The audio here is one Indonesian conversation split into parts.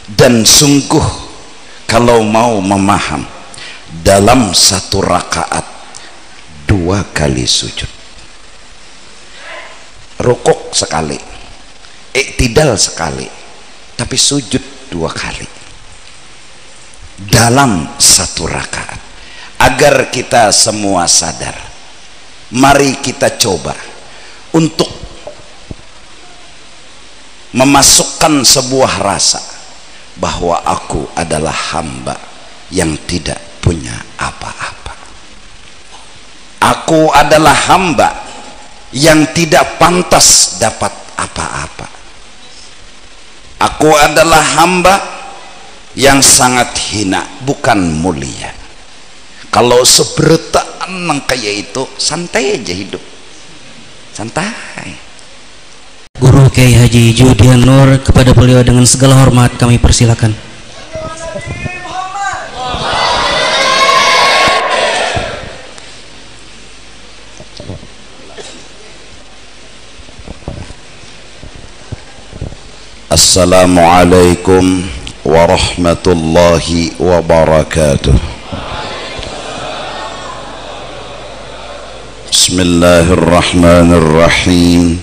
Dan sungguh kalau mau memaham, dalam satu rakaat 2 kali sujud, rukuk sekali, iktidal sekali, tapi sujud 2 kali dalam satu rakaat. Agar kita semua sadar, mari kita coba untuk memasukkan sebuah rasa bahwa aku adalah hamba yang tidak punya apa-apa. Aku adalah hamba yang tidak pantas dapat apa-apa. Aku adalah hamba yang sangat hina, bukan mulia. Kalau seberataan nang kayak itu, santai aja hidup, santai. Guru Kiai Haji Judian Nur, kepada beliau dengan segala hormat kami persilakan. Assalamualaikum warahmatullahi wabarakatuh. Bismillahirrahmanirrahim.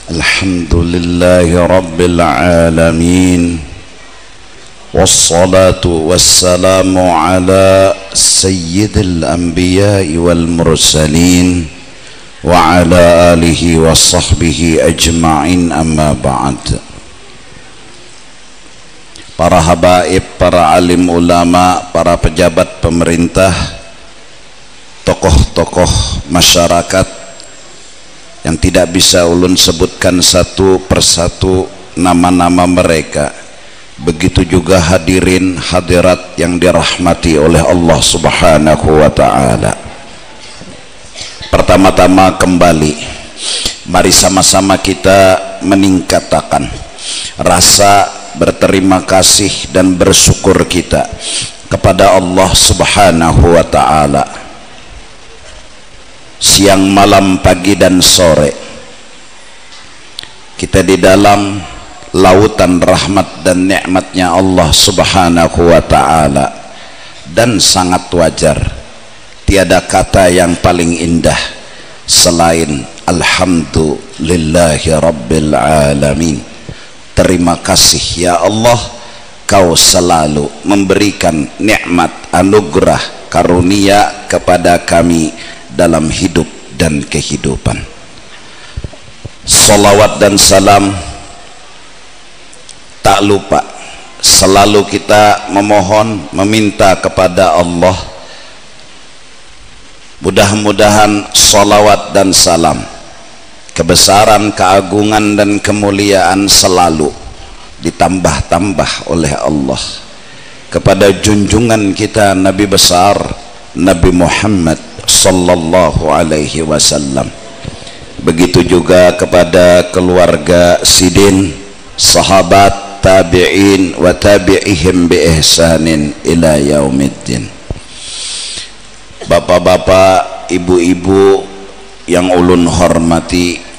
Alhamdulillahi rabbil alamin. Wassalatu wassalamu ala sayyidil anbiya'i wal mursalin wa ala alihi wa sahbihi ajma'in, amma ba'd. Para habaib, para alim ulama, para pejabat pemerintah, tokoh-tokoh masyarakat yang tidak bisa ulun sebutkan satu persatu nama-nama mereka, begitu juga hadirin hadirat yang dirahmati oleh Allah Subhanahu wa ta'ala. Pertama-tama kembali, mari sama-sama kita meningkatkan rasa berterima kasih dan bersyukur kita kepada Allah Subhanahu wa ta'ala. Siang, malam, pagi dan sore kita di dalam lautan rahmat dan nikmatnya Allah Subhanahu wa ta'ala, dan sangat wajar tiada kata yang paling indah selain alhamdulillahi rabbil alamin. Terima kasih ya Allah, Kau selalu memberikan nikmat, anugerah, karunia kepada kami dalam hidup dan kehidupan. Salawat dan salam tak lupa selalu kita memohon, meminta kepada Allah, mudah-mudahan salawat dan salam, kebesaran, keagungan dan kemuliaan selalu ditambah-tambah oleh Allah kepada junjungan kita Nabi besar Nabi Muhammad sallallahu alaihi wasallam. Begitu juga kepada keluarga sidin, sahabat, tabi'in wa tabi'ihim bi ihsanin ila yaumiddin. Bapak-bapak, ibu-ibu yang ulun hormati,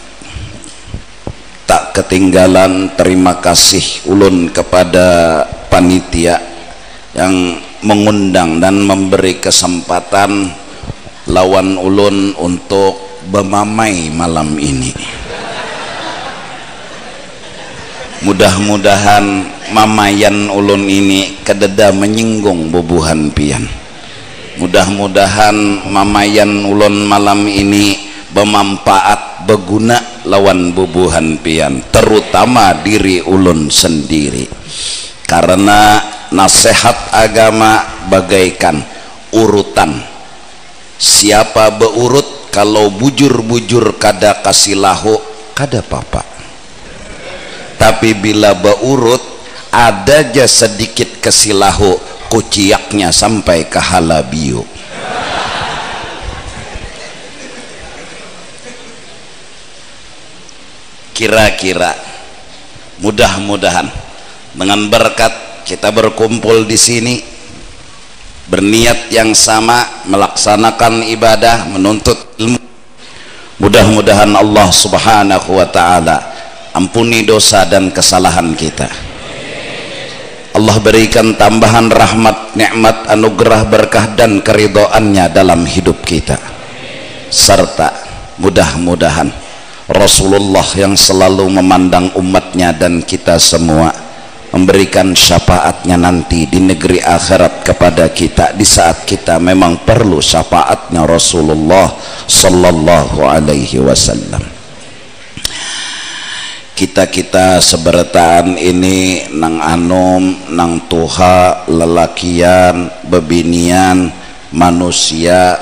tak ketinggalan terima kasih ulun kepada panitia yang mengundang dan memberi kesempatan lawan ulun untuk bermamai malam ini. Mudah-mudahan mamayan ulun ini kededa menyinggung bubuhan pian. Mudah-mudahan mamayan ulun malam ini bermanfaat, berguna lawan bubuhan pian, terutama diri ulun sendiri, karena nasihat agama bagaikan urutan. Siapa beurut, kalau bujur-bujur kada kasih lahu, kada apa-apa. Tapi bila beurut, ada aja sedikit kasih lahu, kuciaknya sampai ke halabiu. Kira-kira mudah-mudahan dengan berkat kita berkumpul di sini, berniat yang sama, melaksanakan ibadah, menuntut ilmu, mudah-mudahan Allah Subhanahu wa ta'ala ampuni dosa dan kesalahan kita. Allah berikan tambahan rahmat, nikmat, anugerah, berkah dan keridhaannya dalam hidup kita. Serta mudah-mudahan Rasulullah yang selalu memandang umatnya dan kita semua memberikan syafaatnya nanti di negeri akhirat kepada kita di saat kita memang perlu syafaatnya Rasulullah sallallahu alaihi wasallam. Kita sebertaan ini nang anom, nang tuha, lelakian, bebinian, manusia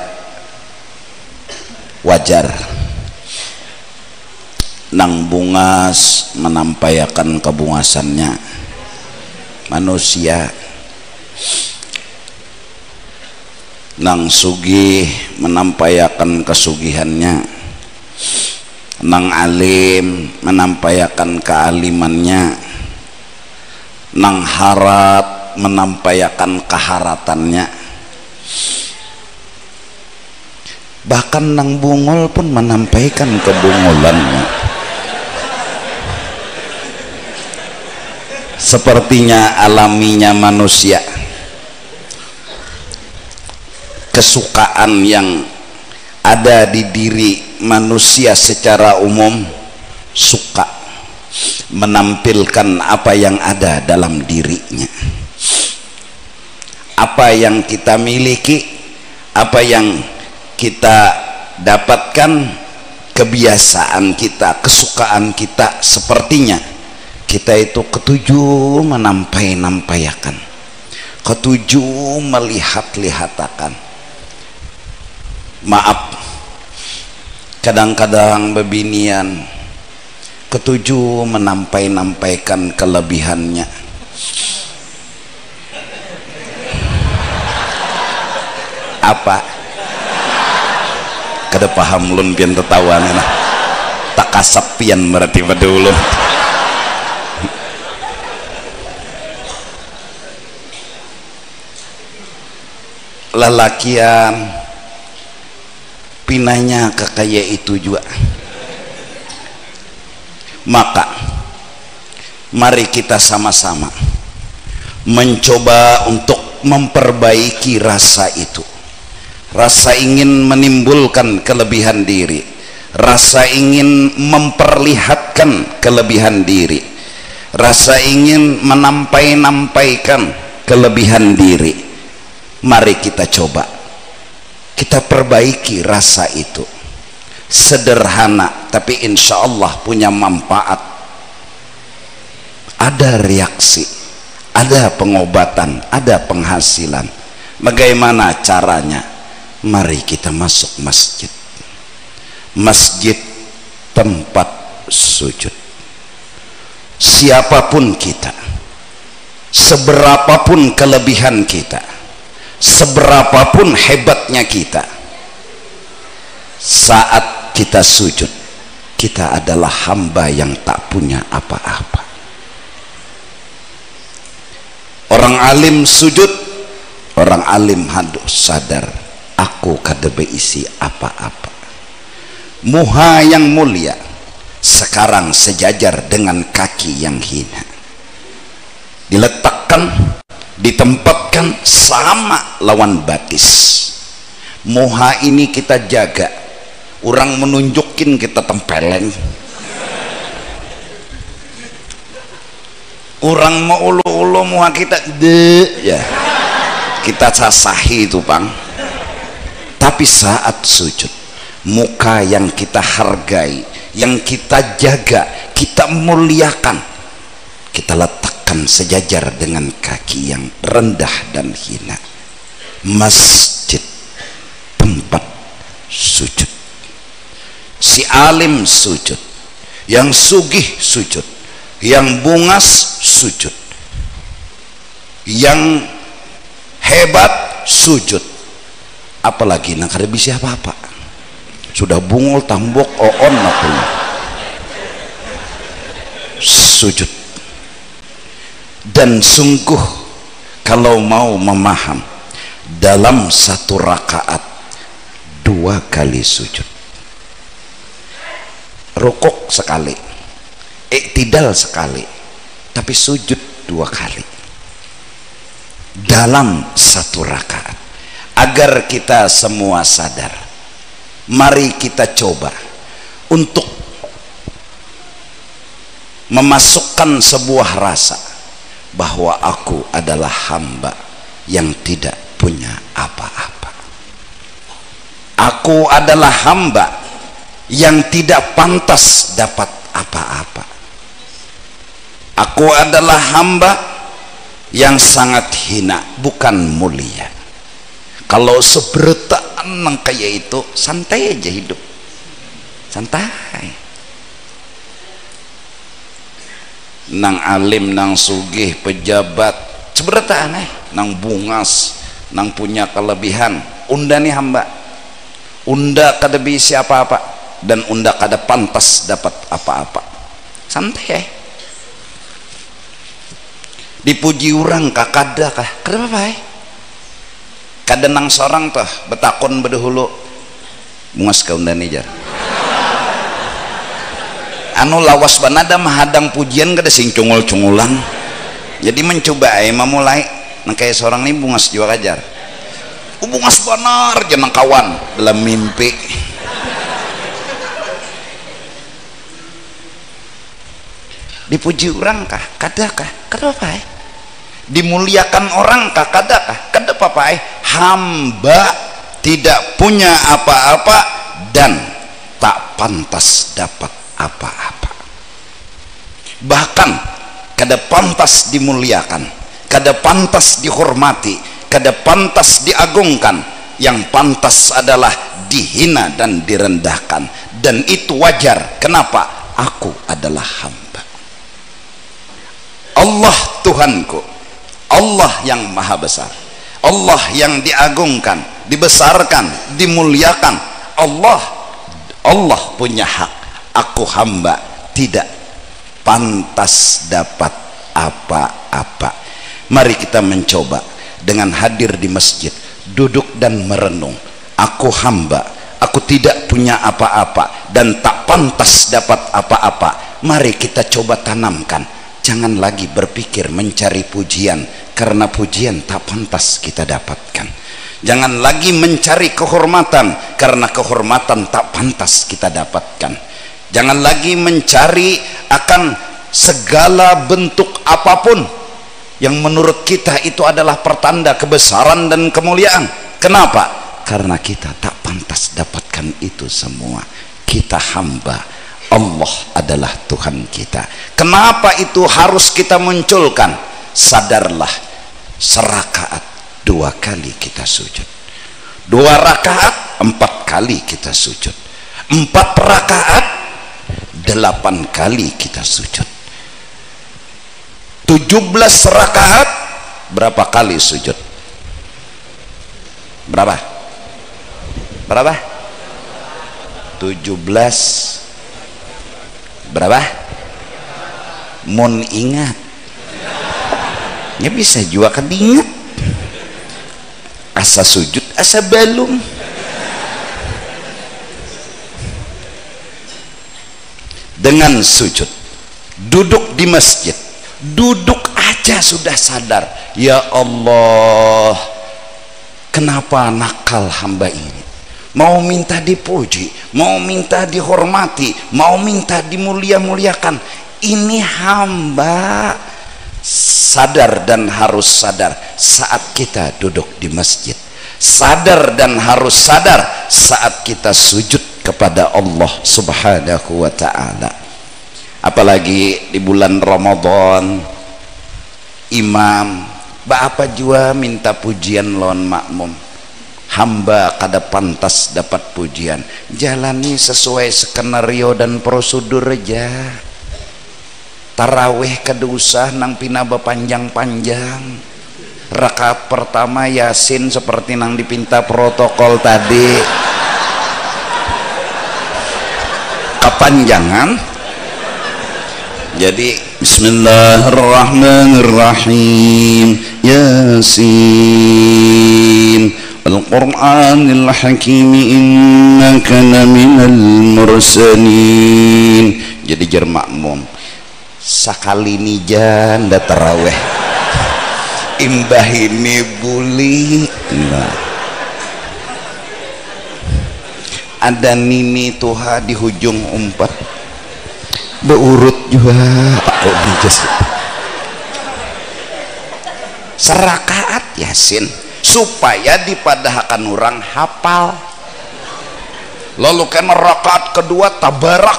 wajar nang bungas menampayakan kebungasannya manusia, nang sugih menampayakan kesugihannya, nang alim menampayakan kealimannya, nang harat menampayakan keharatannya, bahkan nang bungol pun menampaikan kebungolannya. Sepertinya alaminya manusia, kesukaan yang ada di diri manusia secara umum suka menampilkan apa yang ada dalam dirinya, apa yang kita miliki, apa yang kita dapatkan, kebiasaan kita, kesukaan kita. Sepertinya kita itu ketuju menampayakan, ketuju melihat-lihatakan. Maaf, kadang-kadang bebinian ketuju menampaikan kelebihannya. Apa? Kada paham lun pian tertawan nah. Tak kasap pian berarti pada ulun. Lelakian pinanya ke kayak itu juga. Maka mari kita sama-sama mencoba untuk memperbaiki rasa itu, rasa ingin menimbulkan kelebihan diri, rasa ingin memperlihatkan kelebihan diri, rasa ingin menampaikan kelebihan diri. Mari kita coba, kita perbaiki rasa itu. Sederhana tapi insya Allah punya manfaat. Ada reaksi, ada pengobatan, ada penghasilan. Bagaimana caranya? Mari kita masuk masjid. Masjid tempat sujud. Siapapun kita, seberapapun kelebihan kita, seberapapun hebatnya kita, saat kita sujud, kita adalah hamba yang tak punya apa-apa. Orang alim sujud, orang alim haduh sadar, aku kada beisi apa-apa. Muha yang mulia sekarang sejajar dengan kaki yang hina, diletakkan, ditempatkan sama lawan batis. Muha ini kita jaga, orang menunjukin kita tempeleng, orang mau ulu-ulu muha kita ya kita sasahi itu bang. Tapi saat sujud, muka yang kita hargai, yang kita jaga, kita muliakan, kita letakkan sejajar dengan kaki yang rendah dan hina. Masjid tempat sujud. Si alim sujud, yang sugih sujud, yang bungas sujud, yang hebat sujud. Apalagi nak ada bisa apa-apa, sudah bungul tambok oon aku sujud. Dan sungguh kalau mau memaham, dalam satu rakaat 2 kali sujud, rukuk sekali, iktidal sekali, tapi sujud 2 kali. dalam satu rakaat. Agar kita semua sadar, mari kita coba untuk memasukkan sebuah rasa bahwa aku adalah hamba yang tidak punya apa-apa. Aku adalah hamba yang tidak pantas dapat apa-apa. Aku adalah hamba yang sangat hina, bukan mulia. Kalau sebretaan nang kayak itu, santai aja hidup, santai. Nang alim, nang sugih, pejabat, sebretaan nang bungas, nang punya kelebihan, unda nih hamba, unda kada bisa apa-apa, dan unda kada pantas dapat apa-apa. Santai dipuji orang kah kada kah? Kada apa-apa kada nang sorang toh betakon bedahulu bungas ka unda nih jar. Anu lawas banada mahadang pujian kada sing cungul-cungulang. Jadi mencoba memulai nang kayak seorang nih bungas juga kajar. Bungas benar jangan kawan dalam mimpi. Dipuji orang kah? Kada kah? Kada apa dimuliakan orang kah? Kada kah? Kada apa hamba tidak punya apa-apa dan tak pantas dapat apa-apa. Bahkan kada pantas dimuliakan, kada pantas dihormati, kada pantas diagungkan. Yang pantas adalah dihina dan direndahkan, dan itu wajar. Kenapa? Aku adalah hamba. Allah Tuhanku, Allah yang maha besar, Allah yang diagungkan, dibesarkan, dimuliakan. Allah punya hak. Aku hamba tidak pantas dapat apa-apa. Mari kita mencoba dengan hadir di masjid, duduk dan merenung. Aku hamba, aku tidak punya apa-apa dan tak pantas dapat apa-apa. Mari kita coba tanamkan, jangan lagi berpikir mencari pujian, karena pujian tak pantas kita dapatkan. Jangan lagi mencari kehormatan, karena kehormatan tak pantas kita dapatkan. Jangan lagi mencari akan segala bentuk apapun yang menurut kita itu adalah pertanda kebesaran dan kemuliaan. Kenapa? Karena kita tak pantas dapatkan itu semua. Kita hamba, Allah adalah Tuhan kita. Kenapa itu harus kita munculkan? Sadarlah, serakaat 2 kali kita sujud, 2 rakaat 4 kali kita sujud, 4 rakaat 8 kali kita sujud, 17 rakaat berapa kali sujud? Berapa? 17 berapa? Mun ingat ya bisa juga kan ingat, asa sujud asa balung. Dengan sujud, duduk di masjid, duduk aja sudah sadar, ya Allah, kenapa nakal hamba ini, mau minta dipuji, mau minta dihormati, mau minta dimulia-muliakan. Ini hamba. Sadar dan harus sadar saat kita duduk di masjid, sadar dan harus sadar saat kita sujud kepada Allah Subhanahu wa ta'ala. Apalagi di bulan Ramadan, imam apa jua minta pujian lon makmum, hamba kada pantas dapat pujian. Jalani sesuai skenario dan prosedur aja. Tarawih kada usah nang pinaba panjang-panjang. Rakaat pertama Yasin seperti nang dipinta protokol tadi, kepanjangan. Jadi bismillahirrahmanirrahim, Yasin Al-Qur'anil Hakim innaka laminal mursalin. Jadi jar makmum sakali nijan da taraweh imbah ini buli. Nah. Ada nini tuha di hujung umpat beurut juga kok dijes serakaat yasin supaya dipadahkan orang hafal. Lalu kan rakaat kedua tabarak,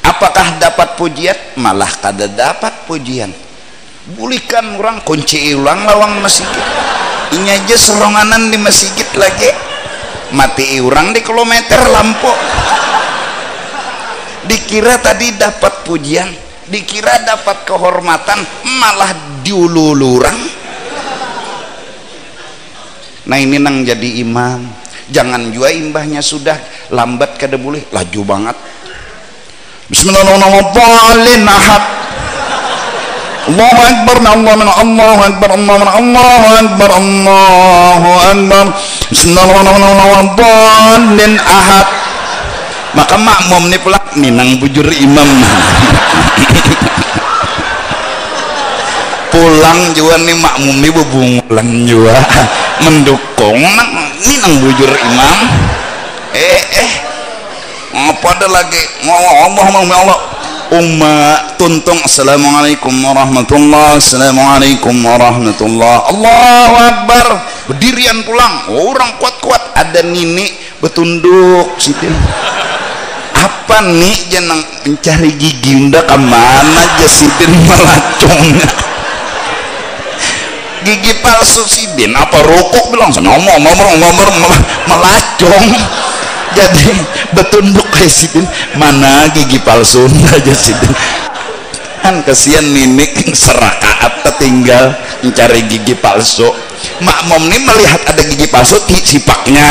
apakah dapat pujian? Malah kada dapat pujian. Bulikan orang kunci ulang lawang masjid, ini aja seronganan di masjid lagi mati orang di kilometer lampu. Dikira tadi dapat pujian, dikira dapat kehormatan, malah diulur-ulurang. Nah ini nang jadi imam, jangan juga imbahnya sudah lambat kada boleh, laju banget. Bismillahirrahmanirrahim. Allahu Akbar, Allahu Akbar, Allahu Akbar, Allahu Akbar. Bismillahirrahmanirrahim. Ahad. Maka makmum ni pula minang bujur imam. Pulang juga nih makmum ni bebungulan juga mendukung minang bujur imam. Apa ada lagi? Allah tuntung. Assalamualaikum warahmatullahi, assalamualaikum warahmatullahi, Allahu Akbar. Berdirian pulang, orang kuat-kuat, ada nini betunduk situ. Apa nih jangan mencari gigi unda kemana aja sidin melacongnya gigi palsu sidin apa rokok bilang ngomong melacong. Jadi betunduk kayak sidin, mana gigi palsu aja sidin kan kasihan ninik serakaat tertinggal mencari gigi palsu. Makmum ini melihat ada gigi palsu sipaknya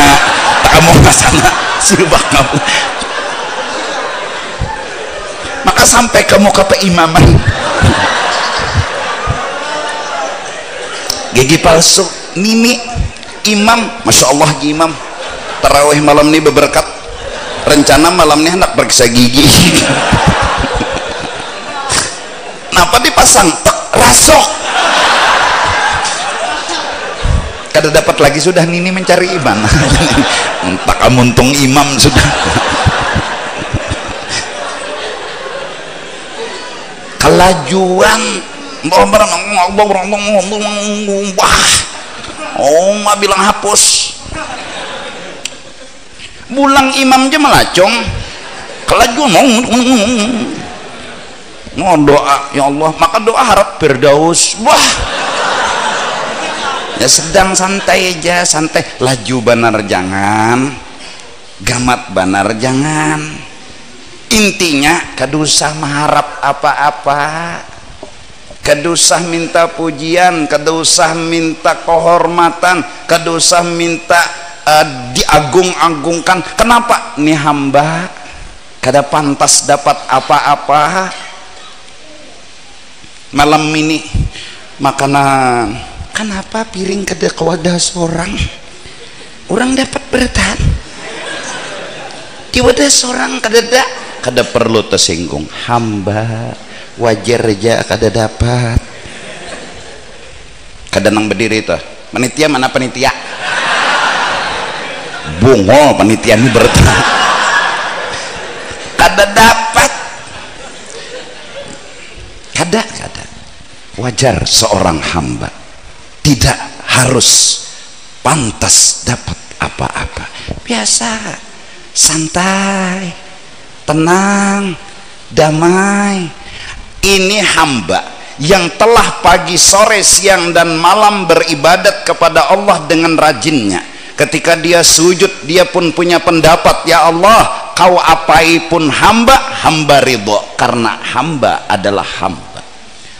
tak mau ke sana sipak kamu, maka sampai kamu ke imaman gigi palsu nini imam. Masya Allah imam tarawih malam ini berberkat, rencana malam ini hendak periksa gigi. Kenapa dipasang tek rasok kada dapat lagi sudah nini mencari iman. Tak kamuntung imam sudah. Kelajuan ma bilang hapus. Bulang imam aja melacong. Kelajuan mau doa ya Allah, maka doa harap firdaus. Wah, ya sedang santai aja, santai. Laju banar jangan, gamat banar jangan. Intinya kadusah mengharap apa-apa, kadusah minta pujian, kadusah minta kehormatan, kadusah minta diagung-agungkan. Kenapa? Nih hamba kada pantas dapat apa-apa malam ini makanan. Kenapa piring kada kewadah seorang orang dapat bertahan di wadah seorang kada perlu tersinggung. Hamba wajar aja kada dapat, kada nang berdiri itu panitia. Mana panitia bungo panitia ini bertahan kada dapat, kada wajar seorang hamba tidak harus pantas dapat apa-apa, biasa santai tenang damai. Ini hamba yang telah pagi sore siang dan malam beribadat kepada Allah dengan rajinnya. Ketika dia sujud dia pun punya pendapat, ya Allah kau apai pun hamba ridho, karena hamba adalah hamba.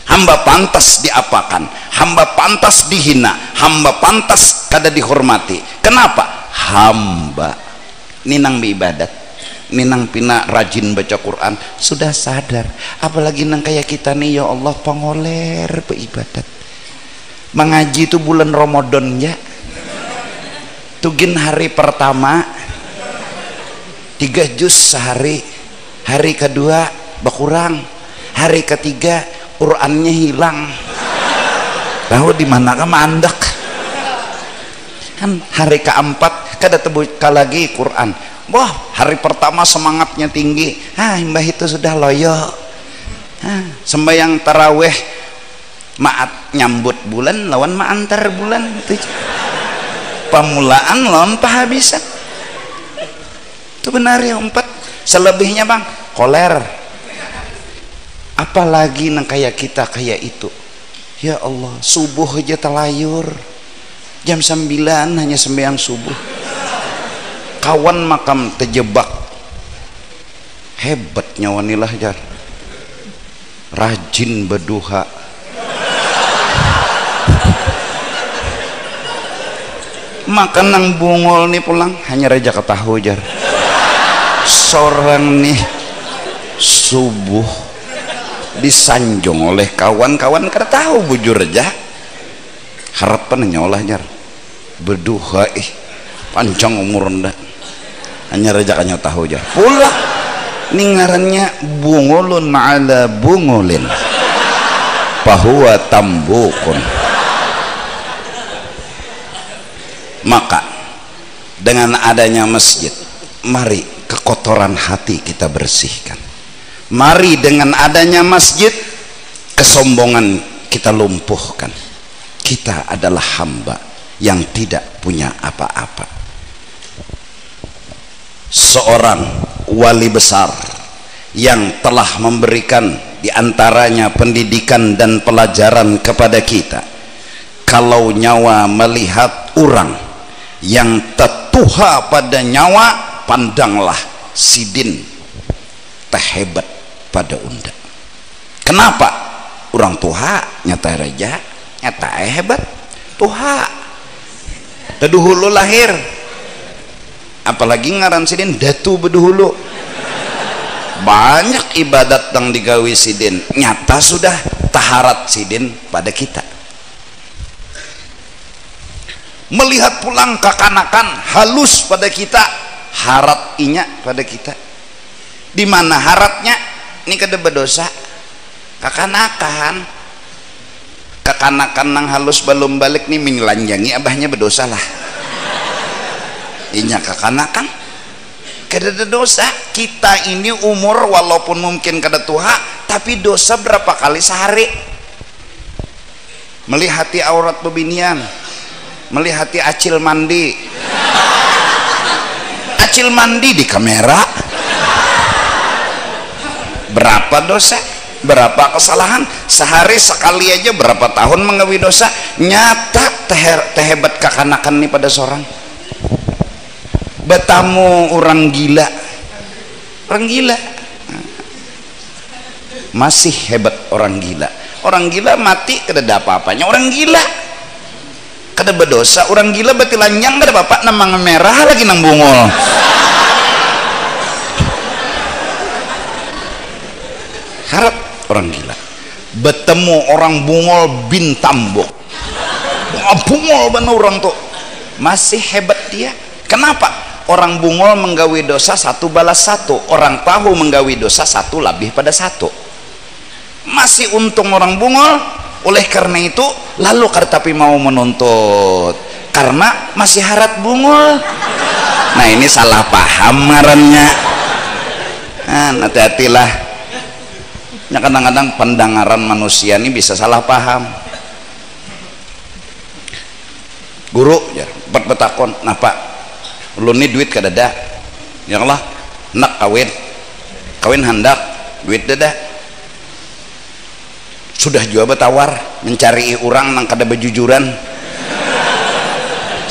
Hamba pantas diapakan, hamba pantas dihina, hamba pantas kada dihormati. Kenapa? Hamba ninang beribadat, ninang pina rajin baca Quran, sudah sadar. Apalagi nang kayak kita nih, ya Allah pengoler beribadat. Mengaji itu bulan Ramadan ya, tugin hari pertama 3 juz sehari, hari kedua berkurang, hari ketiga Qurannya hilang. Tahu di mana ka mandak kan. Hari keempat kada terbuka lagi Quran. Wah, hari pertama semangatnya tinggi. Mbah itu sudah loyo. Sembahyang taraweh maat nyambut bulan lawan maantar bulan itu. Pamulaan lawan pahabisan. Itu benar ya umpat. Selebihnya bang koler. Apalagi nang kayak kita kayak itu. Ya Allah, subuh aja telayur. Jam 9 hanya sembahyang subuh. Kawan makam terjebak. Hebatnya wanilah jar. Rajin berduha. Makan nang bungol nih pulang hanya raja ketahu jar. Seorang nih subuh disanjung oleh kawan-kawan kada tahu bujur aja. Harapan nyolah jar. Berduha panjang umur ndak. Hanya raja kanyo tahu aja pula ningarannya bungulun ala bungulin fahuwa tambukun. Maka dengan adanya masjid, mari kekotoran hati kita bersihkan. Mari dengan adanya masjid kesombongan kita lumpuhkan. Kita adalah hamba yang tidak punya apa-apa. Seorang wali besar yang telah memberikan diantaranya pendidikan dan pelajaran kepada kita. Kalau nyawa melihat orang yang tetuha pada nyawa, pandanglah sidin terhebat pada unda. Kenapa? Orang tuha nyata raja, nyata hebat. Tuha teduhulu lahir. Apalagi ngaran sidin datu beduhulu. Banyak ibadat yang digawi sidin nyata sudah taharat sidin pada kita. Melihat pulang kekanakan halus pada kita, harat inya pada kita. Di mana haratnya? Ini kada berdosa. Kekanakan nang halus belum balik nih menyelanjangi abahnya berdosa lah. Inya kekanakan kada ada dosa. Kita ini umur walaupun mungkin kada tuha, tapi dosa berapa kali sehari. Melihati aurat bebinian, melihati acil mandi. Acil mandi di kamera. Berapa dosa, berapa kesalahan sehari sekali aja, berapa tahun menggawi dosa. Nyata tehebat kekanakan nih pada seorang. Betamu orang gila, orang gila masih hebat. Orang gila, orang gila mati kada ada apa-apanya. Orang gila kada berdosa. Orang gila berarti lanjang kada bapak namang merah lagi nang bungol. Harap orang gila. Bertemu orang bungol bin tambok, bungol bener orang tuh masih hebat dia. Kenapa? Orang bungol menggawi dosa satu balas satu, orang tahu menggawi dosa satu lebih pada satu. Masih untung orang bungol. Oleh karena itu lalu tapi mau menuntut karena masih harat bungol. Nah ini salah paham ngarannya. Hati-hatilah. Ya, kadang-kadang pendengaran manusia ini bisa salah paham. Guru ya betakon napa lu nih duit kada ada. Ya Allah nak kawin handak duit dada. Sudah juga bertawar mencari orang nang kada bejujuran.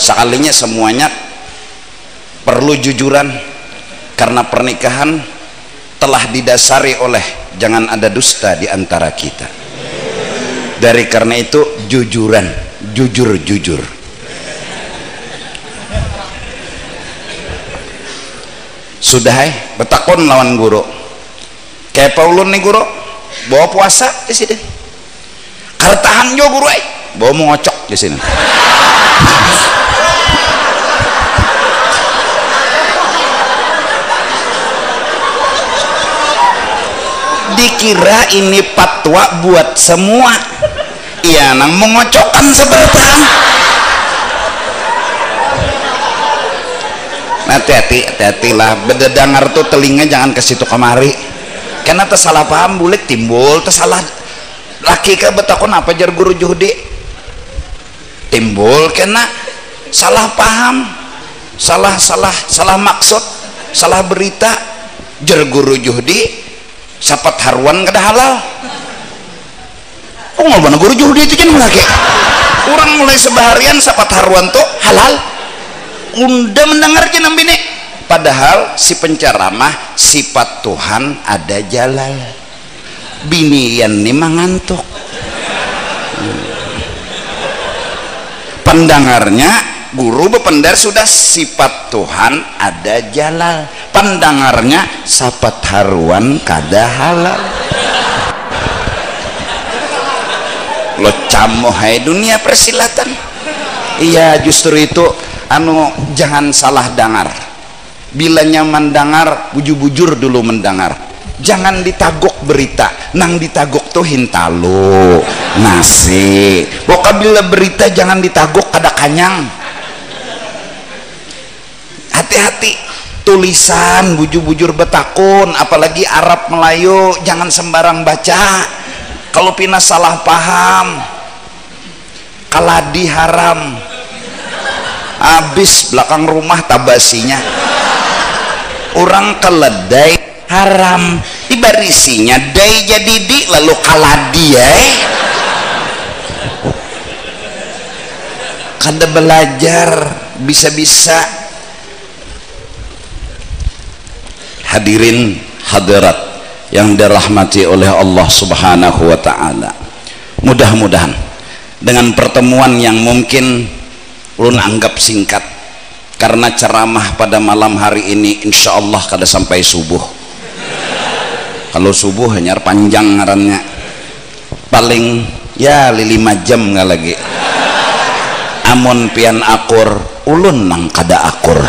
Sekalinya semuanya perlu jujuran karena pernikahan telah didasari oleh jangan ada dusta di antara kita. Dari karena itu jujuran, jujur. Sudah betakon lawan guru. Kayak Paulun nih guru, bawa puasa di sini. Kartahan jo guru bawa mau ngocok di sini. dikira ini fatwa buat semua. Iya nang mengocokkan sebertang. Hati-hati lah, bededangar tuh telinga jangan ke situ kemari, karena tersalah paham bulik timbul, tersalah laki ke betakon apa jar guru Juhdi timbul karena salah paham, salah maksud, salah berita. Jar guru Juhdi sapat haruan kada halal. Oh ngomong guru Juhdi itu kan lagi orang mulai sebaharian sapat haruan tuh halal. Unda mendengar jenam bini, padahal si penceramah sifat Tuhan ada jalal, binian nih mangantuk. Pendengarnya guru bependar sudah sifat Tuhan ada jalal, pendengarnya sapat haruan kada halal. Lo camoh hai dunia persilatan. Iya justru itu jangan salah dengar. Bila nyaman dengar, bujur-bujur dulu mendengar. Jangan ditagok berita, nang ditagok tuh hintalo nasi. Pokoknya bila berita jangan ditagok kada kanyang. Hati-hati tulisan bujur-bujur betakun, apalagi Arab Melayu jangan sembarang baca. Kalau pina salah paham, kaladi haram. Habis belakang rumah tabasinya orang keledai haram, ibarisinya dai jadi di lalu kaladi kada belajar bisa-bisa. Hadirin hadirat yang dirahmati oleh Allah Subhanahu wa ta'ala, mudah-mudahan dengan pertemuan yang mungkin ulun anggap singkat, karena ceramah pada malam hari ini insya Allah kada sampai subuh. Kalau subuh hanya panjang ngarannya, paling ya 5 jam nggak lagi. Amun pian akur ulun nang kada akur.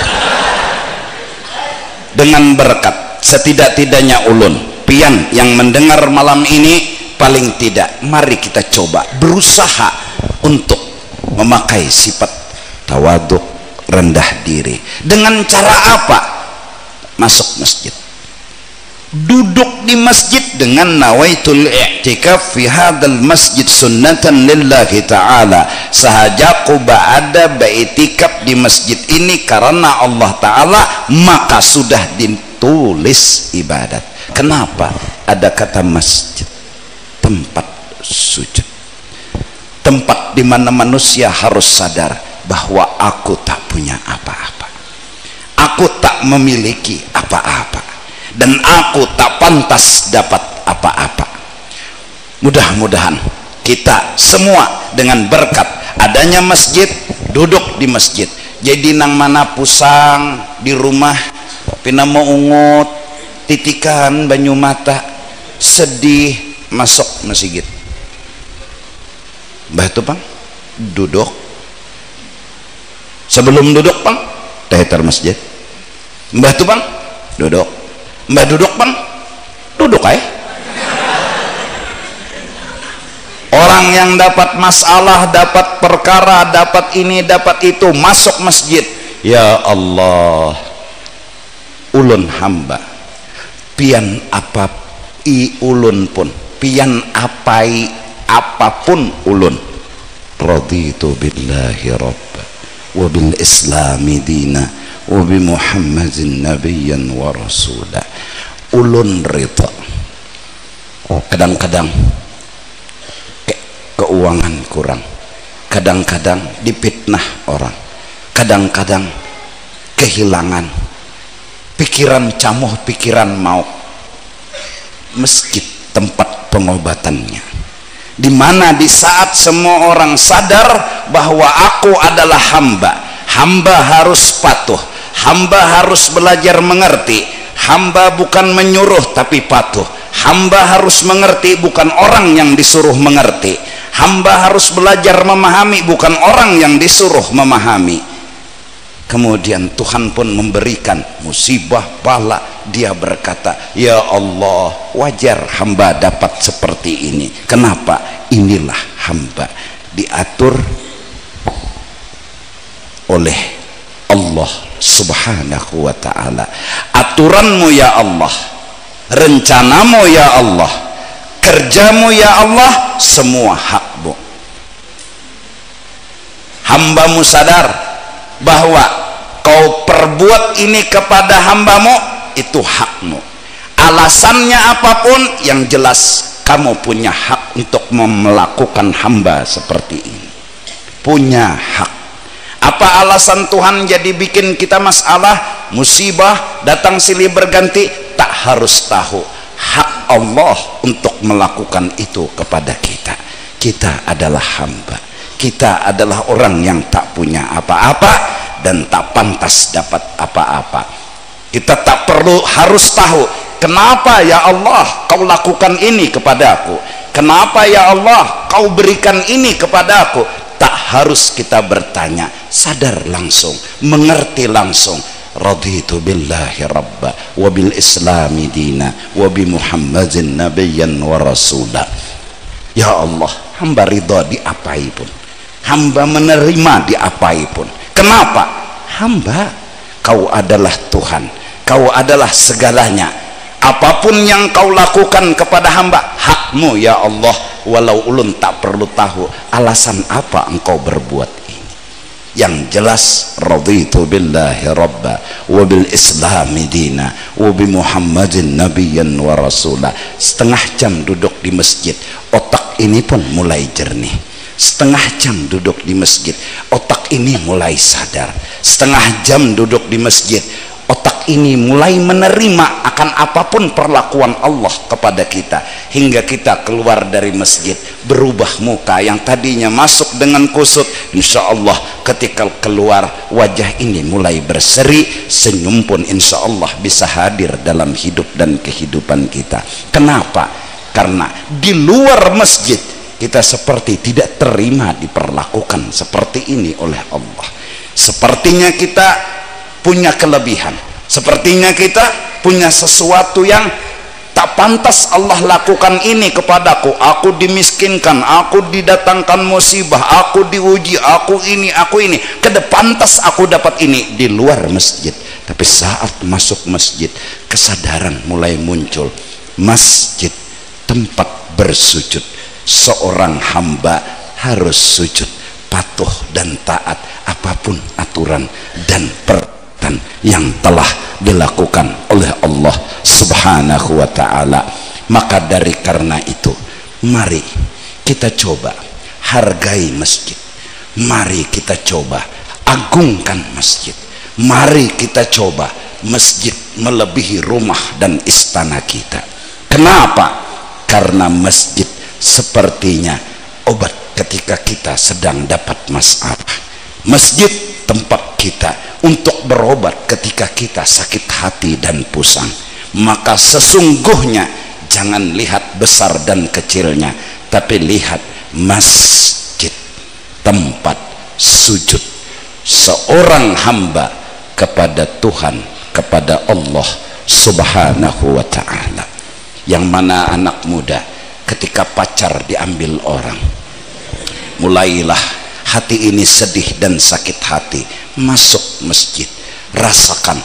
Dengan berkat setidak-tidaknya ulun pian yang mendengar malam ini, paling tidak mari kita coba berusaha untuk memakai sifat tawaduk, rendah diri. Dengan cara apa? Masuk masjid, duduk di masjid dengan nawaitul i'tikaf fi hadzal masjid sunnatan lillahi ta'ala. Sahajaku ba'ada baitikaf di masjid ini karena Allah ta'ala, maka sudah ditulis ibadat. Kenapa ada kata masjid? Tempat sujud, tempat di mana manusia harus sadar bahwa aku tak punya apa-apa, aku tak memiliki apa-apa, dan aku tak pantas dapat apa-apa. Mudah-mudahan kita semua dengan berkat adanya masjid, duduk di masjid, jadi nang mana pusang di rumah pina mau ungut titikan banyu mata sedih, masuk masjid. Mbah itu bang duduk, sebelum duduk bang tahiyatul masjid. Mbah itu bang duduk, mbah duduk bang duduk orang yang dapat masalah, dapat perkara, dapat ini, dapat itu, masuk masjid. Ya Allah, ulun hamba pian apa i ulun pun, pian apai apapun ulun, raditu billahi rabba wa bil islami dina wa bi muhammadin nabiyyan wa rasula. Ulun rida. Kadang-kadang keuangan kurang, kadang-kadang dipitnah orang, kadang-kadang kehilangan pikiran camuh, pikiran maut. Masjid tempat pengobatannya, di mana di saat semua orang sadar bahwa aku adalah hamba, hamba harus patuh, hamba harus belajar mengerti, hamba bukan menyuruh tapi patuh, hamba harus mengerti bukan orang yang disuruh mengerti, hamba harus belajar memahami bukan orang yang disuruh memahami. Kemudian Tuhan pun memberikan musibah, bala. Dia berkata, ya Allah, wajar hamba dapat seperti ini. Kenapa? Inilah hamba diatur oleh Allah subhanahu wa ta'ala. Aturanmu ya Allah, rencanamu ya Allah, kerjamu ya Allah, semua hakmu. Hambamu sadar bahwa kau perbuat ini kepada hambamu, itu hakmu. Alasannya apapun, yang jelas kamu punya hak untuk melakukan hamba seperti ini. Punya hak. Apa alasan Tuhan jadi bikin kita masalah, musibah, datang silih berganti? Tak harus tahu. Hak Allah untuk melakukan itu kepada kita. Kita adalah hamba. Kita adalah orang yang tak punya apa-apa dan tak pantas dapat apa-apa. Kita tak perlu harus tahu, kenapa ya Allah kau lakukan ini kepadaku, kenapa ya Allah kau berikan ini kepadaku. Tak harus kita bertanya, sadar langsung, mengerti langsung. Raditu billahi rabba wa bil islami dina wa bi muhammadin nabiyyan wa rasula. Ya Allah, hamba ridha diapai pun, hamba menerima diapai pun. Kenapa? Hamba, kau adalah Tuhan, kau adalah segalanya. Apapun yang kau lakukan kepada hamba, hakmu ya Allah. Walau ulun tak perlu tahu alasan apa engkau berbuat ini. Yang jelas, raditu billahi rabba wa bil islami dina wa bi muhammadin nabiyyan wa rasula. Setengah jam duduk di masjid, otak ini pun mulai jernih. Setengah jam duduk di masjid, otak ini mulai sadar. Setengah jam duduk di masjid, otak ini mulai menerima akan apapun perlakuan Allah kepada kita, hingga kita keluar dari masjid berubah muka. Yang tadinya masuk dengan kusut, insya Allah ketika keluar wajah ini mulai berseri, senyum pun insya Allah bisa hadir dalam hidup dan kehidupan kita. Kenapa? Karena di luar masjid kita seperti tidak terima diperlakukan seperti ini oleh Allah. Sepertinya kita punya kelebihan, sepertinya kita punya sesuatu yang tak pantas Allah lakukan ini kepadaku. Aku dimiskinkan, aku didatangkan musibah, aku diuji, aku ini, pantas aku dapat ini di luar masjid. Tapi saat masuk masjid, kesadaran mulai muncul. Masjid tempat bersujud. Seorang hamba harus sujud, patuh dan taat apapun aturan dan perbuatan yang telah dilakukan oleh Allah subhanahu wa ta'ala. Maka dari karena itu, mari kita coba hargai masjid, mari kita coba agungkan masjid, mari kita coba masjid melebihi rumah dan istana kita. Kenapa? Karena masjid sepertinya obat ketika kita sedang dapat masalah. Masjid tempat kita untuk berobat ketika kita sakit hati dan pusing. Maka sesungguhnya jangan lihat besar dan kecilnya, tapi lihat masjid tempat sujud seorang hamba kepada Tuhan, kepada Allah subhanahu wa ta'ala. Yang mana anak muda ketika pacar diambil orang, mulailah hati ini sedih dan sakit hati. Masuk masjid, rasakan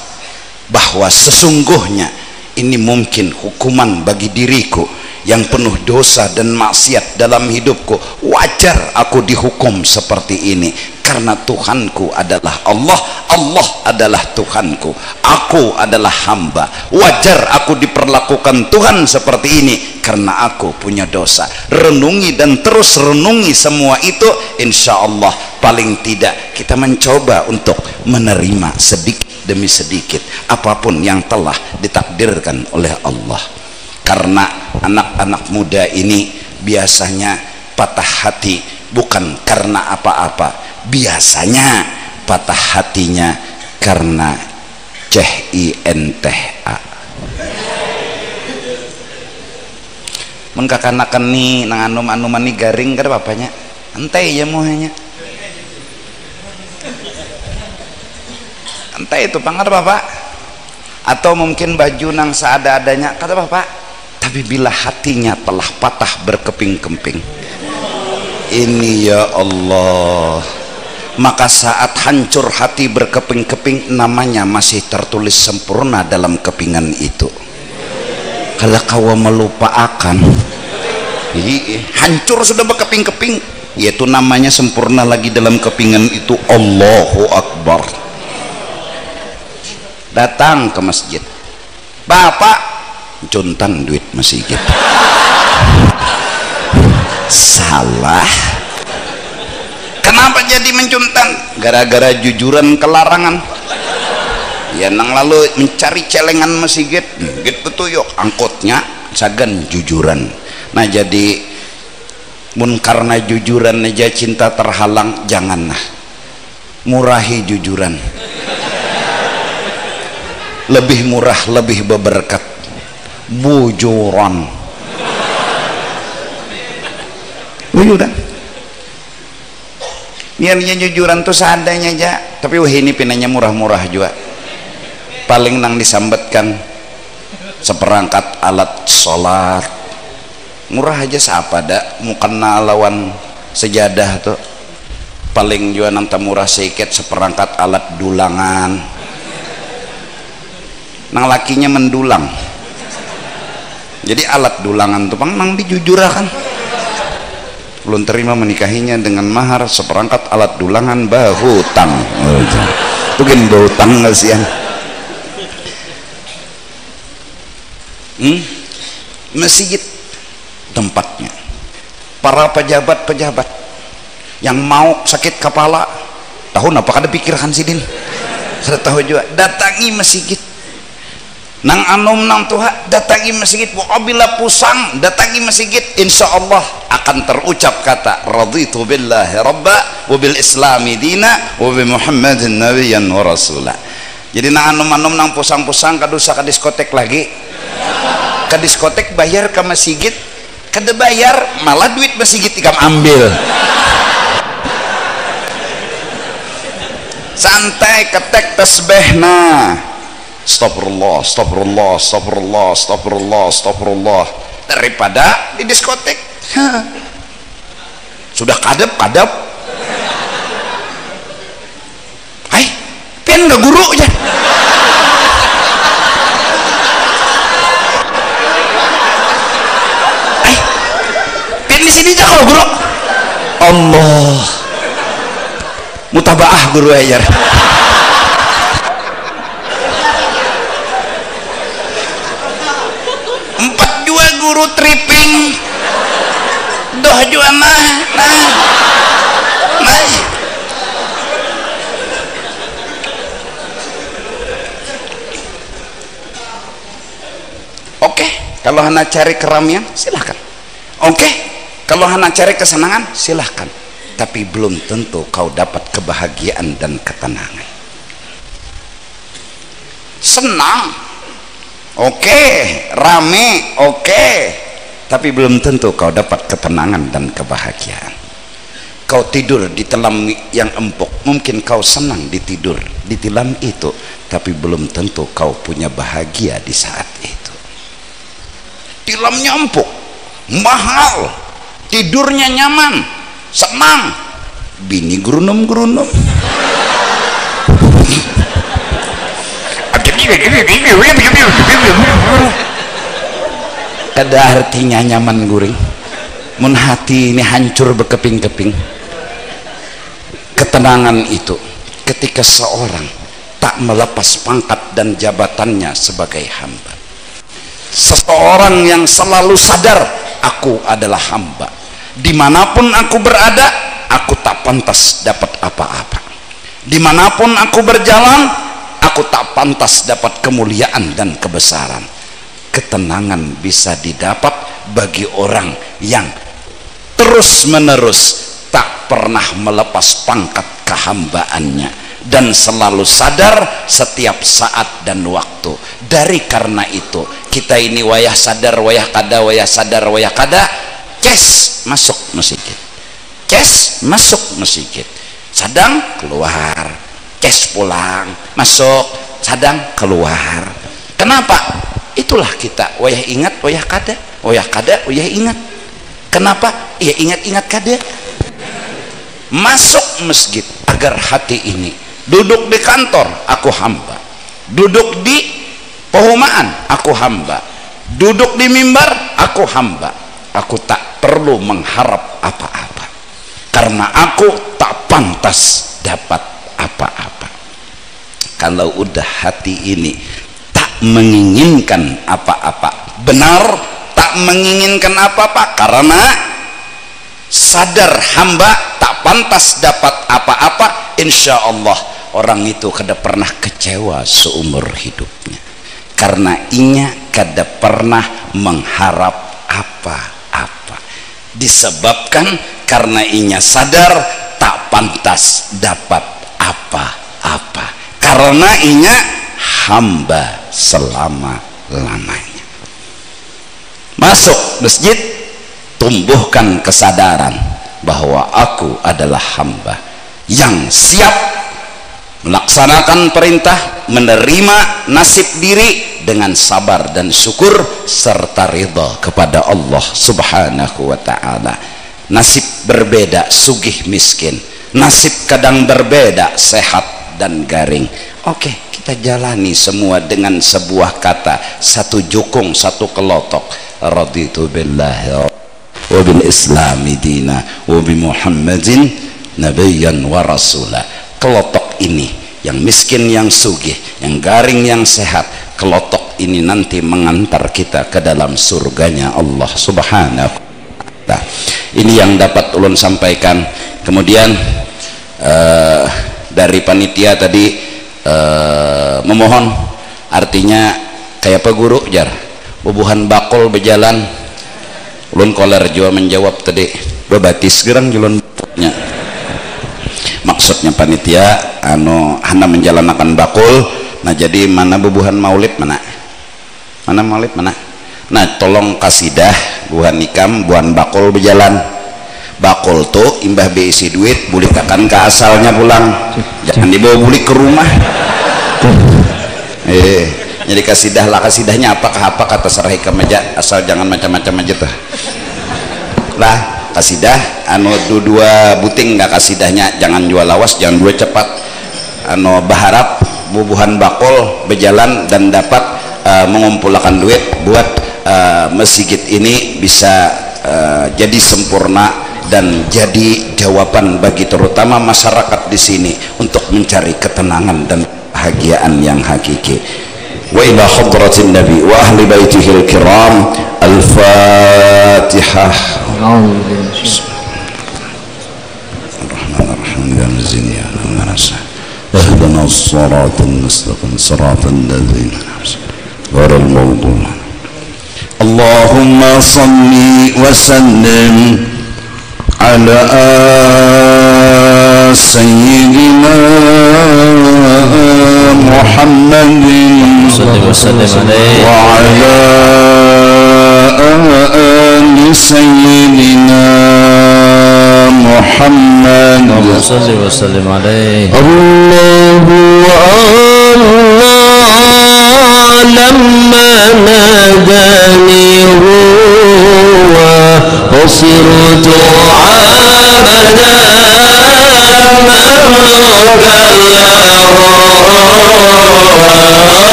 bahwa sesungguhnya ini mungkin hukuman bagi diriku yang penuh dosa dan maksiat dalam hidupku. Wajar aku dihukum seperti ini karena Tuhanku adalah Allah, Allah adalah Tuhanku, aku adalah hamba. Wajar aku diperlakukan Tuhan seperti ini karena aku punya dosa. Renungi dan terus renungi semua itu, insya Allah paling tidak kita mencoba untuk menerima sedikit demi sedikit apapun yang telah ditakdirkan oleh Allah. Karena anak-anak muda ini biasanya patah hati bukan karena apa-apa, biasanya patah hatinya karena CINTA. Mengkakanakan nih nang anum-anuman nih garing kan bapaknya, entai ya mohanya. santai itu pangar bapak, atau mungkin baju nang seada-adanya kata bapak. Tapi bila hatinya telah patah berkeping-keping, ini ya Allah, maka saat hancur hati berkeping-keping, namanya masih tertulis sempurna dalam kepingan itu. Kalau kau melupakan, hancur sudah berkeping-keping, yaitu namanya sempurna lagi dalam kepingan itu. Allahu Akbar. Datang ke masjid, bapak juntan duit masjid. Salah. Kenapa jadi mencuntan? Gara-gara jujuran kelarangan. Ya nang lalu mencari celengan masjid, gitu tuh yuk angkotnya sagan jujuran. Nah jadi mun karena jujuran aja cinta terhalang, janganlah murahi jujuran. Lebih murah, lebih berberkat bujuran. Bujuran. Biarnya jujuran tuh seadanya aja, tapi wah ini pinanya murah-murah juga. Paling nang disambatkan seperangkat alat sholat, murah aja siapa dah, mukena lawan sejadah tuh. Paling juga nang murah sedikit seperangkat alat dulangan. Nang lakinya mendulang, jadi alat dulangan tuh pang nang dijujurakan. Belum terima menikahinya dengan mahar seperangkat alat dulangan bahutang. Itu kan bahutang nggak sih? Masjid tempatnya para pejabat-pejabat yang mau sakit kepala, tahu apa kada pikirkan sidin, sudah tahu juga, datangi masjid. Nang anom nang tuha datangi masjid, apabila pusang datangi masjid, insya Allah akan terucap kata raditu billahi rabba wa bil islami dina wa bi muhammadin nabiyyan wa rasulah. Jadi nang anom-anom nang pusang-pusang kadusa ke diskotek lagi, ke diskotek bayar ke masjid, kada bayar malah duit masjid ikam ambil. Santai ketek tasbihna, astagfirullah, astagfirullah, astagfirullah, astagfirullah, astagfirullah, daripada di diskotek. Sudah kadep. Hai, pian nggak guru aja. Hai, pian di sini aja kalau guru. Allah, mutabaah guru ajar. Guru tripping doh juga nah oke, kalau hana cari keramaian silahkan. Oke, kalau hana cari kesenangan silahkan, tapi belum tentu kau dapat kebahagiaan dan ketenangan. Senang oke, rame oke, tapi belum tentu kau dapat ketenangan dan kebahagiaan. Kau tidur di telam yang empuk, mungkin kau senang ditidur di telam itu, tapi belum tentu kau punya bahagia di saat itu. Telamnya empuk, mahal, tidurnya nyaman, senang, bini gerunum-gerunum. Ada artinya nyaman guring. Mun hati ini hancur berkeping-keping. Ketenangan itu ketika seorang tak melepas pangkat dan jabatannya sebagai hamba. Seseorang yang selalu sadar, aku adalah hamba. Dimanapun aku berada, aku tak pantas dapat apa-apa. Dimanapun aku berjalan, aku tak pantas dapat kemuliaan dan kebesaran. Ketenangan bisa didapat bagi orang yang terus-menerus tak pernah melepas pangkat kehambaannya dan selalu sadar setiap saat dan waktu. Dari karena itu kita ini wayah sadar, wayah kada, wayah sadar, wayah kada, kes masuk masjid, kes masuk masjid, sadang keluar, Ces pulang, masuk, sadang keluar. Kenapa? Itulah kita, wayah ingat, wayah kada, wayah ingat. Kenapa? Ya ingat-ingat kada. Masuk masjid agar hati ini, duduk di kantor aku hamba, duduk di perumahan aku hamba, duduk di mimbar aku hamba. Aku tak perlu mengharap apa-apa karena aku tak pantas dapat apa-apa. Kalau udah hati ini tak menginginkan apa-apa, benar tak menginginkan apa-apa karena sadar hamba tak pantas dapat apa-apa, insya Allah orang itu kada pernah kecewa seumur hidupnya karena inya kada pernah mengharap apa-apa, disebabkan karena inya sadar tak pantas dapat apa-apa karena inya hamba selama-lamanya. Masuk masjid, tumbuhkan kesadaran bahwa aku adalah hamba yang siap melaksanakan perintah, menerima nasib diri dengan sabar dan syukur serta ridha kepada Allah Subhanahu wa ta'ala. Nasib berbeda sugih miskin, nasib kadang berbeda sehat dan garing. Oke, kita jalani semua dengan sebuah kata, satu jukung, satu kelotok. Raditu billahi wa bil islami dina wa bi Muhammadin nabiyyan wa rasula. Kelotok ini, yang miskin yang sugih, yang garing yang sehat, kelotok ini nanti mengantar kita ke dalam surganya Allah Subhanahu wa ta'ala. Ini yang dapat ulun sampaikan. Kemudian dari panitia tadi memohon, artinya kayak apa guru jar bubuhan bakul berjalan. Ulun koler jua menjawab tadi bebatis gerang julunnya. Maksudnya panitia hana menjalankan bakul. Nah jadi mana bubuhan maulid mana maulid mana. Nah tolong kasidah buhan nikam buhan bakul berjalan. Bakul tuh imbah beisi duit bulikakan ke asalnya pulang, jangan dibawa buli ke rumah. Jadi kasidah lah, kasidahnya apa kata serahi ke meja, asal jangan macam-macam aja tuh lah. Kasidah dua buting nggak kasidahnya, jangan jual lawas, jangan dua cepat. Berharap bubuhan bakul berjalan dan dapat mengumpulkan duit buat masjid ini bisa jadi sempurna dan jadi jawaban bagi terutama masyarakat di sini untuk mencari ketenangan dan kebahagiaan yang hakiki. Wa ila hadratin nabi wa ahli baitihil kiram. Al-Fatihah. اهدنا الصراط المستقيم صراط الذين غير المغضوب. اللهم صل وسلم على سيدنا محمد وعلى آل سيدنا محمد صلى وسلم عليه. الله لما ناداني هو وصرت عبدا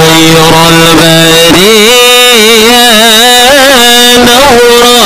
خير البرية نورا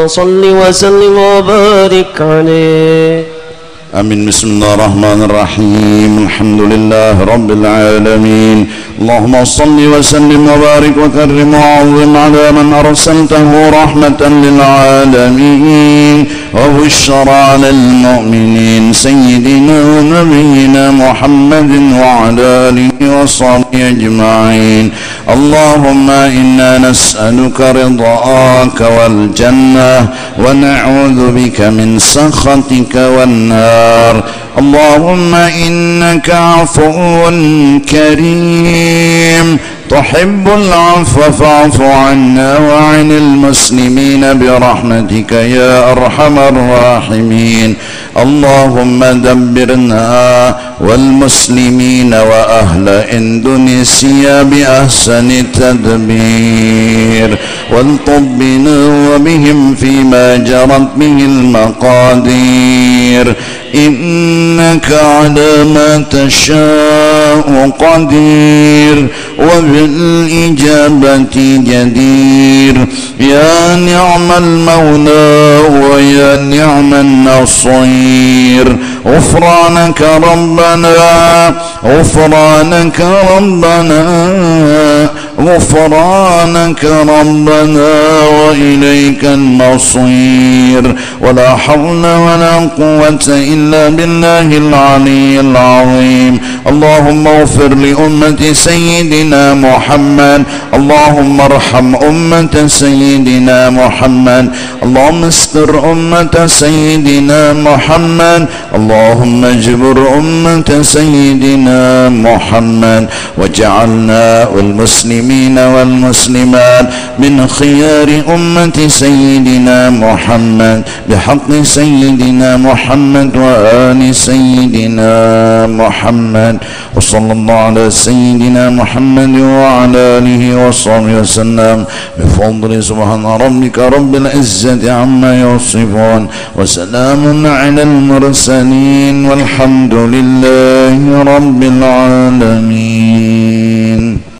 صل وسلم وبارك عليه. آمين. بسم الله الرحمن الرحيم. الحمد لله رب العالمين. اللهم صل وسلم وبارك وكرم وعظم على من أرسلته رحمة للعالمين وبشرى للمؤمنين سيدنا ونبينا محمد وعلى آله وصحبه أجمعين. اللهم إنا نسألك رضاك والجنة ونعوذ بك من سخطك والنار. اللهم إنك عفو كريم تحب العفو فاعف عنا وعن المسلمين برحمتك يا أرحم الراحمين. اللهم دبرنا والمسلمين وأهل إندونيسيا بأحسن التدبير والطب بنا وبهم فيما جرت به المقادير إنك على ما تشاء قدير وبالإجابة جدير. يا نعم المولى ويا نعم النصير. غفرانك ربنا غفرانك ربنا غفرانك ربنا وإليك المصير. ولا حول ولا قوة إلا بالله العلي العظيم. اللهم اغفر لأمة سيدنا محمد. اللهم ارحم أمة سيدنا محمد. اللهم استر أمة سيدنا محمد. اللهم اجبر أمة سيدنا محمد واجعلنا والمسلمين والمسلمات من خيار أمة سيدنا محمد بحق سيدنا محمد وآل سيدنا محمد. وصلى الله على سيدنا محمد وعلى آله وصحبه وسلم بفضل سبحان ربك رب العزة عما يصفون وسلام على المرسلين والحمد لله رب العالمين.